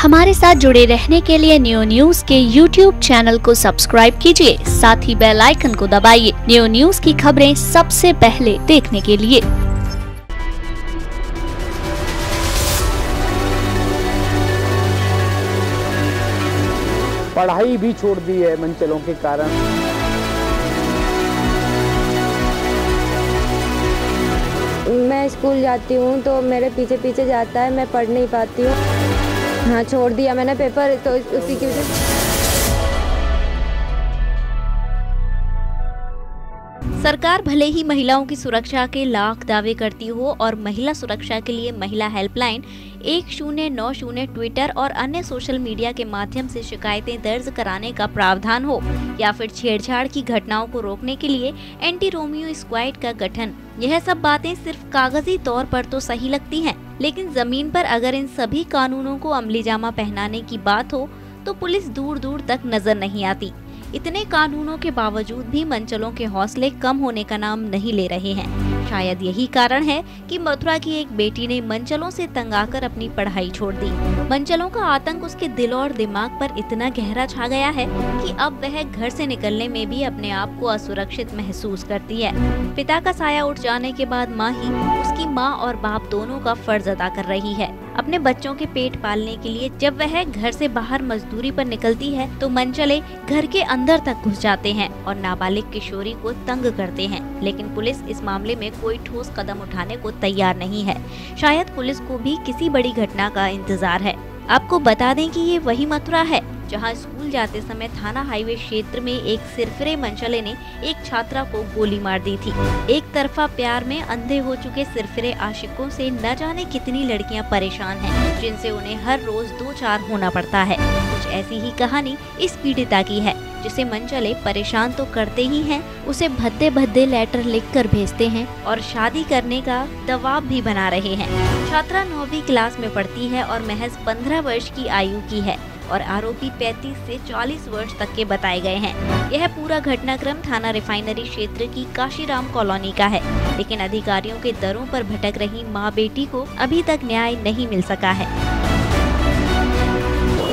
हमारे साथ जुड़े रहने के लिए न्यू न्यूज के YouTube चैनल को सब्सक्राइब कीजिए, साथ ही बेल आइकन को दबाइए न्यू न्यूज की खबरें सबसे पहले देखने के लिए। पढ़ाई भी छोड़ दी है मनचलों के कारण। मैं स्कूल जाती हूँ तो मेरे पीछे पीछे जाता है, मैं पढ़ नहीं पाती हूँ। हाँ, छोड़ दिया मैंने पेपर, तो उसी की वजह से। सरकार भले ही महिलाओं की सुरक्षा के लाख दावे करती हो और महिला सुरक्षा के लिए महिला हेल्पलाइन 1090 ट्विटर और अन्य सोशल मीडिया के माध्यम से शिकायतें दर्ज कराने का प्रावधान हो, या फिर छेड़छाड़ की घटनाओं को रोकने के लिए एंटी रोमियो स्क्वाड का गठन, यह सब बातें सिर्फ कागजी तौर पर तो सही लगती हैं, लेकिन जमीन पर अगर इन सभी कानूनों को अमली जामा पहनाने की बात हो तो पुलिस दूर दूर तक नजर नहीं आती। इतने कानूनों के बावजूद भी मनचलों के हौसले कम होने का नाम नहीं ले रहे हैं। शायद यही कारण है कि मथुरा की एक बेटी ने मनचलों से तंग आकर अपनी पढ़ाई छोड़ दी। मनचलों का आतंक उसके दिल और दिमाग पर इतना गहरा छा गया है कि अब वह घर से निकलने में भी अपने आप को असुरक्षित महसूस करती है। पिता का साया उठ जाने के बाद माँ ही उसकी माँ और बाप दोनों का फर्ज अदा कर रही है। अपने बच्चों के पेट पालने के लिए जब वह घर से बाहर मजदूरी पर निकलती है तो मनचले घर के अंदर तक घुस जाते हैं और नाबालिग किशोरी को तंग करते हैं, लेकिन पुलिस इस मामले में कोई ठोस कदम उठाने को तैयार नहीं है। शायद पुलिस को भी किसी बड़ी घटना का इंतजार है। आपको बता दें कि ये वही मथुरा है जहां स्कूल जाते समय थाना हाईवे क्षेत्र में एक सिरफिरे मनचले ने एक छात्रा को गोली मार दी थी। एक तरफा प्यार में अंधे हो चुके सिरफिरे आशिकों से न जाने कितनी लड़कियां परेशान हैं, जिनसे उन्हें हर रोज 2-4 होना पड़ता है। कुछ ऐसी ही कहानी इस पीड़िता की है, जिसे मनचले परेशान तो करते ही हैं, उसे भद्दे भद्दे लेटर लिखकर भेजते हैं और शादी करने का दबाव भी बना रहे हैं। छात्रा 9वीं क्लास में पढ़ती है और महज 15 वर्ष की आयु की है और आरोपी 35 से 40 वर्ष तक के बताए गए हैं। यह पूरा घटनाक्रम थाना रिफाइनरी क्षेत्र की काशीराम कॉलोनी का है, लेकिन अधिकारियों के दरों पर भटक रही माँ बेटी को अभी तक न्याय नहीं मिल सका है।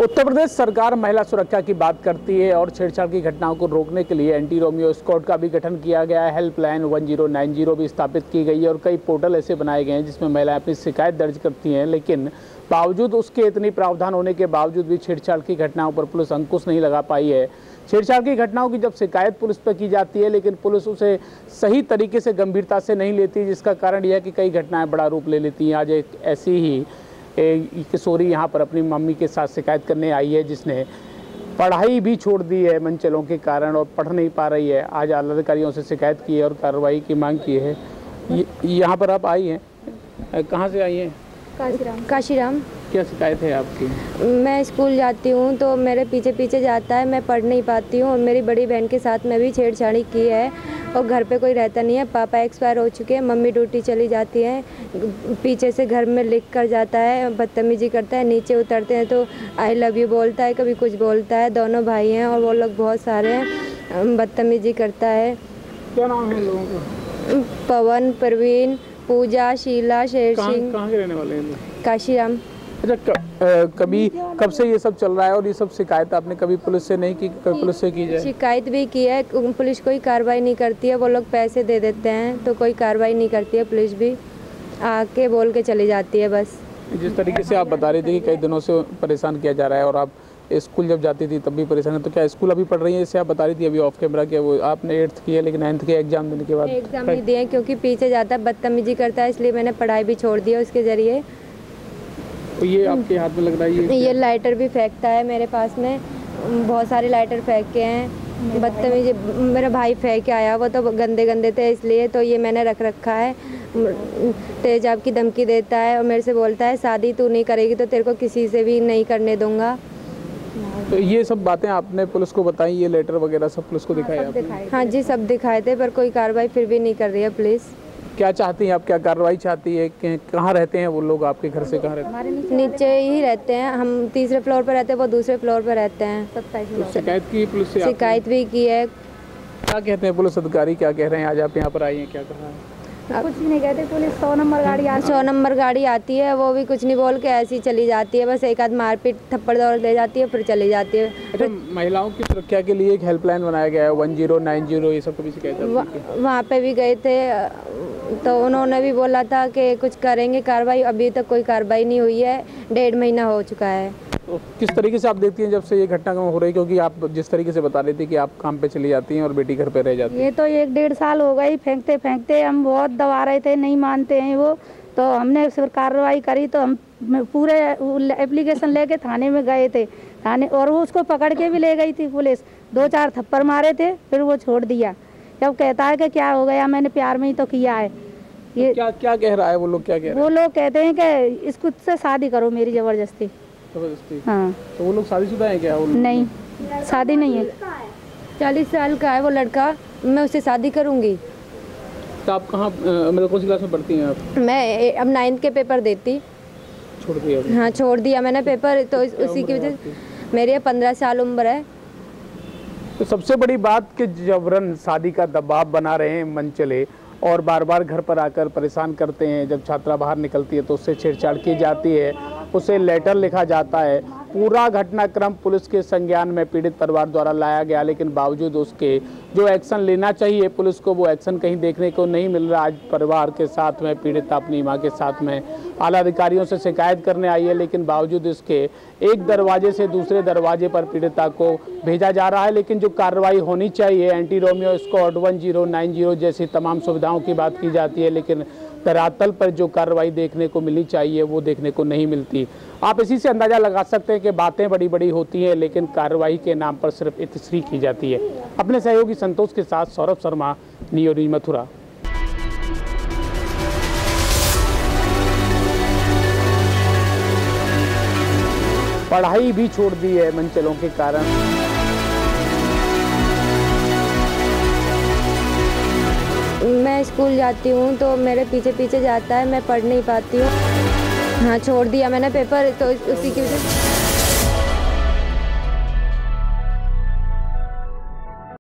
उत्तर प्रदेश सरकार महिला सुरक्षा की बात करती है और छेड़छाड़ की घटनाओं को रोकने के लिए एंटी रोमियो स्क्वाड का भी गठन किया गया है। हेल्पलाइन 1090 भी स्थापित की गई है और कई पोर्टल ऐसे बनाए गए हैं जिसमें महिलाएं अपनी शिकायत दर्ज करती हैं, लेकिन बावजूद उसके इतनी प्रावधान होने के बावजूद भी छेड़छाड़ की घटनाओं पर पुलिस अंकुश नहीं लगा पाई है। छेड़छाड़ की घटनाओं की जब शिकायत पुलिस पर की जाती है, लेकिन पुलिस उसे सही तरीके से गंभीरता से नहीं लेती, जिसका कारण यह है कि कई घटनाएं बड़ा रूप ले लेती हैं। आज एक ऐसी ही किशोरी यहाँ पर अपनी मम्मी के साथ शिकायत करने आई है, जिसने पढ़ाई भी छोड़ दी है मनचलों के कारण और पढ़ नहीं पा रही है। आज आला अधिकारियों से शिकायत की है और कार्रवाई की मांग की है। यहाँ पर आप आई हैं, कहाँ से आई हैं? काशीराम। क्या शिकायत है आपकी? मैं स्कूल जाती हूँ तो मेरे पीछे पीछे जाता है, मैं पढ़ नहीं पाती हूँ और मेरी बड़ी बहन के साथ में भी छेड़छाड़ी की है और घर पे कोई रहता नहीं है। पापा एक्सपायर हो चुके हैं, मम्मी ड्यूटी चली जाती है, पीछे से घर में लिख कर जाता है, बदतमीजी करता है। नीचे उतरते हैं तो आई लव यू बोलता है, कभी कुछ बोलता है। दोनों भाई हैं और वो लोग बहुत सारे हैं, बदतमीजी करता है। क्या नाम है लोगों का? पवन, प्रवीण, पूजा, शीला, शेर सिंह। कहाँ के रहने वाले हैं? काशीराम। अच्छा, कब से ये सब चल रहा है और ये सब शिकायत आपने कभी पुलिस से नहीं की? पुलिस से की जाए? शिकायत भी की है, पुलिस कोई कार्रवाई नहीं करती है। वो लोग पैसे दे देते हैं तो कोई कार्रवाई नहीं करती है। पुलिस भी आके बोल के चली जाती है बस। जिस तरीके से आप बता रही थी कि कई दिनों से परेशान किया जा रहा है और आप स्कूल जब जाती थी तब भी परेशान है, तो क्या स्कूल अभी पढ़ रही है? जैसे आप बता रही थी अभी ऑफ कैमरा कि वो आपने 8th की है, लेकिन 9th के एग्जाम देने के बाद एग्जाम नहीं दिए क्योंकि पीछे जाता है, बदतमीजी करता है, इसलिए मैंने पढ़ाई भी छोड़ दी है उसके जरिए। तो ये आपके हाथ में लग रहा है? ये लाइटर भी फेंकता है मेरे पास में, बहुत सारे लाइटर फेंक के हैं। बदतमीजी मेरा भाई फेंक के आया, वो तो गंदे गंदे थे इसलिए तो ये मैंने रख रखा है। तेजाब की धमकी देता है और मेरे से बोलता है शादी तू नहीं करेगी तो तेरे को किसी से भी नहीं करने दूंगा। तो ये सब बातें आपने पुलिस को बताई? ये लेटर वगैरह सब पुलिस को दिखाया? हाँ जी, सब दिखाए थे पर कोई कार्रवाई फिर भी नहीं कर रही है पुलिस। क्या चाहती हैं आप? क्या कार्रवाई चाहती है? कहाँ रहते हैं वो लोग? आपके घर से कहाँ रहते हैं? नीचे ही रहते हैं, हम तीसरे फ्लोर पर रहते हैं, वो दूसरे फ्लोर पर रहते हैं। 27 शिकायत की पुलिस से? शिकायत भी की है। क्या कहते हैं पुलिस अधिकारी, क्या कह रहे हैं? आज आप यहाँ पर आई हैं, क्या कहा है? कुछ भी नहीं कहते पुलिस। 100 नंबर गाड़ी आती है, 100 नंबर गाड़ी आती है, वो भी कुछ नहीं बोल के ऐसी ही चली जाती है। बस एक आध मारपीट थप्पड़ दौड़ ले जाती है, फिर चली जाती है। अच्छा, महिलाओं की सुरक्षा के लिए एक हेल्पलाइन बनाया गया है 1090, ये सब कभी शिकायत आती है? वहाँ पे भी गए थे तो उन्होंने भी बोला था कि कुछ करेंगे कार्रवाई। अभी तक कोई कार्रवाई नहीं हुई है, 1.5 महीना हो चुका है। तो किस तरीके से आप देखती हैं जब से ये घटना हो रही है, क्योंकि आप जिस तरीके से बता रही थी कि आप काम पे चली जाती हैं और बेटी घर पे रह जाती है? ये तो 1-1.5 साल हो गई, फेंकते फेंकते हम बहुत दबा रहे थे, नहीं मानते हैं वो। तो हमने फिर कार्रवाई करी, तो हम पूरे एप्लीकेशन लेके थाने में गए थे थाने, और वो उसको पकड़ के भी ले गई थी पुलिस। 2-4 थप्पड़ मारे थे, फिर वो छोड़ दिया। जब कहता है कि क्या हो गया, मैंने प्यार में ही तो किया है। ये क्या क्या कह रहा है वो लोग, क्या कह रहे हैं? वो लोग कहते हैं कि इसको से शादी करो मेरी जबरदस्ती। जबरदस्ती? हाँ। तो वो लोग शादीशुदा हैं क्या? वो लोग नहीं, शादी नहीं है। 40 साल का है वो लड़का, मैं उससे शादी करूँगी। तो आप कहाँ, मतलब कौन सी क्लास में पढ़ती हैं आप? मैं अब 9th के पेपर देती। छोड़ दिया? हाँ, छोड़ दिया मैंने पेपर, तो उसी की वजह से मेरी 15 साल उम्र है। तो सबसे बड़ी बात कि जबरन शादी का दबाव बना रहे हैं मनचले, और बार बार घर पर आकर परेशान करते हैं। जब छात्रा बाहर निकलती है तो उससे छेड़छाड़ की जाती है, उसे लेटर लिखा जाता है। पूरा घटनाक्रम पुलिस के संज्ञान में पीड़ित परिवार द्वारा लाया गया, लेकिन बावजूद उसके जो एक्शन लेना चाहिए पुलिस को, वो एक्शन कहीं देखने को नहीं मिल रहा। आज परिवार के साथ में पीड़ित अपनी मां के साथ में आला अधिकारियों से शिकायत करने आई है, लेकिन बावजूद इसके एक दरवाजे से दूसरे दरवाजे पर पीड़िता को भेजा जा रहा है। लेकिन जो कार्रवाई होनी चाहिए, एंटी रोमियो स्क्वाड 1090 जैसी तमाम सुविधाओं की बात की जाती है, लेकिन धरातल पर जो कार्रवाई देखने को मिलनी चाहिए वो देखने को नहीं मिलती। आप इसी से अंदाज़ा लगा सकते हैं कि बातें बड़ी बड़ी होती हैं, लेकिन कार्रवाई के नाम पर सिर्फ इतनी की जाती है। अपने सहयोगी संतोष के साथ सौरभ शर्मा, नियो न्यूज मथुरा। पढ़ाई भी छोड़ दी है मनचलों के कारण। मैं स्कूल जाती हूँ तो मेरे पीछे पीछे जाता है, मैं पढ़ नहीं पाती हूँ। हाँ, छोड़ दिया मैंने पेपर, तो उसी की वजह